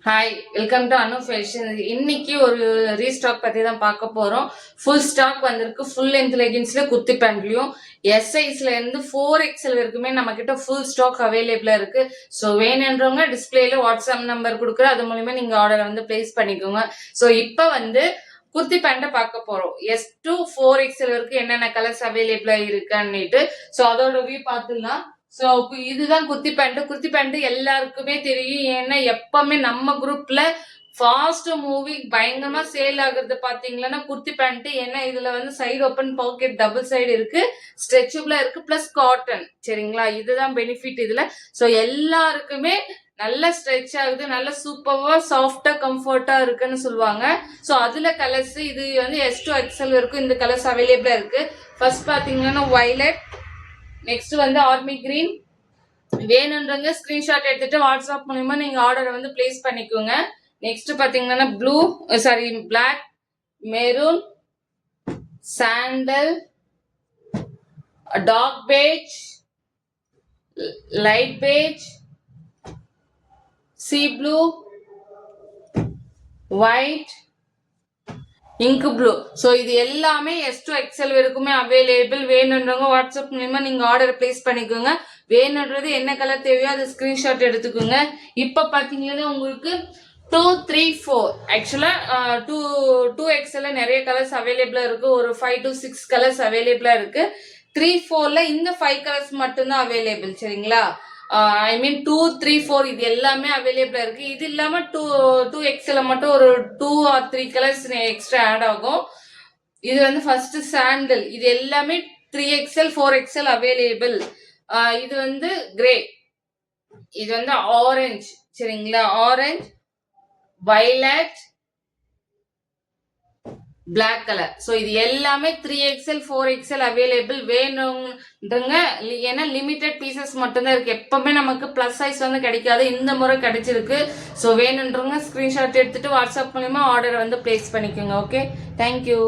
Hi, welcome to Anu fashion. இன்னைக்கு ஒரு restock பத்தி தான் பார்க்க போறோம். ஃபுல் ஸ்டாக் வந்திருக்கு. ஃபுல் லென்த் லெகின்ஸ்ல குர்த்தி பேண்ட்லயும் எஸ் சைஸ்ல இருந்து 4XL வரைக்குமே நம்ம கிட்ட ஃபுல் ஸ்டாக் அவைலபிளா இருக்கு. ஸோ வேணுன்றவங்க டிஸ்பிளேல வாட்ஸ்அப் நம்பர் கொடுக்குறோம். அது மூலியமா நீங்க ஆர்டர் வந்து பிளேஸ் பண்ணிக்கோங்க. ஸோ இப்போ வந்து குர்த்தி பேண்ட்டை பார்க்க போறோம். எஸ் டு 4XL வரைக்கும் என்னென்ன கலர்ஸ் அவைலபிளா இருக்குன்னுட்டு. ஸோ அதோட வியூ பார்த்துலாம். ஸோ இதுதான் குர்த்தி பேண்ட் எல்லாருக்குமே தெரியும். ஏன்னா எப்பவுமே நம்ம குரூப்ல ஃபாஸ்ட் மூவி பயங்கரமா சேல் ஆகுறது பாத்தீங்கன்னா குர்த்தி பேண்ட். ஏன்னா இதுல வந்து side open packet double side இருக்கு, ஸ்ட்ரெச்சபிளா இருக்கு, பிளஸ் காட்டன். சரிங்களா, இதுதான் பெனிஃபிட் இதுல. ஸோ எல்லாருக்குமே நல்ல ஸ்ட்ரெச் ஆகுது, நல்ல சூப்பர்வா சாஃப்டா கம்ஃபர்ட்டா இருக்குன்னு சொல்லுவாங்க. ஸோ அதுல கலர்ஸ் இது வந்து S to XL வரைக்கும் இந்த கலர்ஸ் அவைலபிளா இருக்கு. ஃபர்ஸ்ட் பாத்தீங்கன்னா வயலட், நெக்ஸ்ட் வந்து ஆர்மி கிரீன். வேணுன்றவங்க ஸ்கிரீன்ஷாட் எடுத்துட்டு வாட்ஸ்அப் மூலமா நீங்க ஆர்டரை வந்து பிளேஸ் பண்ணிக்கோங்க. நெக்ஸ்ட் பாத்தீங்கன்னா blue, sorry black, maroon, sandal, dark beige, light beige, sea blue, white, ink blue. So இது எல்லாமே S to XL வரைக்குமே அவைலபிள். வேணுன்றவங்க வாட்ஸ்அப் மூலியமா நீங்க ஆர்டர் பிளேஸ் பண்ணிக்கோங்க. வேணுன்றது என்ன கலர் தேவையோ அதை ஸ்கிரீன்ஷாட் எடுத்துக்கோங்க. இப்போ பார்த்தீங்கன்னா உங்களுக்கு 2, 3, 4 ஆக்சுவலா 2XL நிறைய கலர்ஸ் அவைலபிளா இருக்கு. ஒரு 5 to 6 கலர்ஸ் அவைலபிளா இருக்கு. 3, 4ல இந்த 5 கலர்ஸ் மட்டும்தான் அவைலபிள். சரிங்களா, ஐ மீன் 2, 3, 4 இது எல்லாமே அவைலபிளா இருக்கு. இது இல்லாம 2XL மட்டும் ஒரு 2 or 3 கலர்ஸ் எக்ஸ்ட்ரா ஆட் ஆகும். இது வந்து ஃபர்ஸ்ட் சாண்டல். இது எல்லாமே 3XL 4XL அவைலபிள். இது வந்து கிரே, இது வந்து ஆரஞ்சு. சரிங்களா, orange, violet, black colour. So இது எல்லாமே 3XL 4XL அவைலபிள். வேணுன்றங்க, ஏன்னா லிமிடெட் பீசஸ் மட்டும்தான் இருக்கு. எப்பவுமே நமக்கு பிளஸ் சைஸ் வந்து கிடைக்காது, இந்த முறை கிடைச்சிருக்கு. ஸோ வேணுன்றவங்க ஸ்கிரீன்ஷாட் எடுத்துட்டு வாட்ஸ்அப் மூலியமா ஆர்டர் வந்து பிளேஸ் பண்ணிக்கோங்க. Okay, thank you.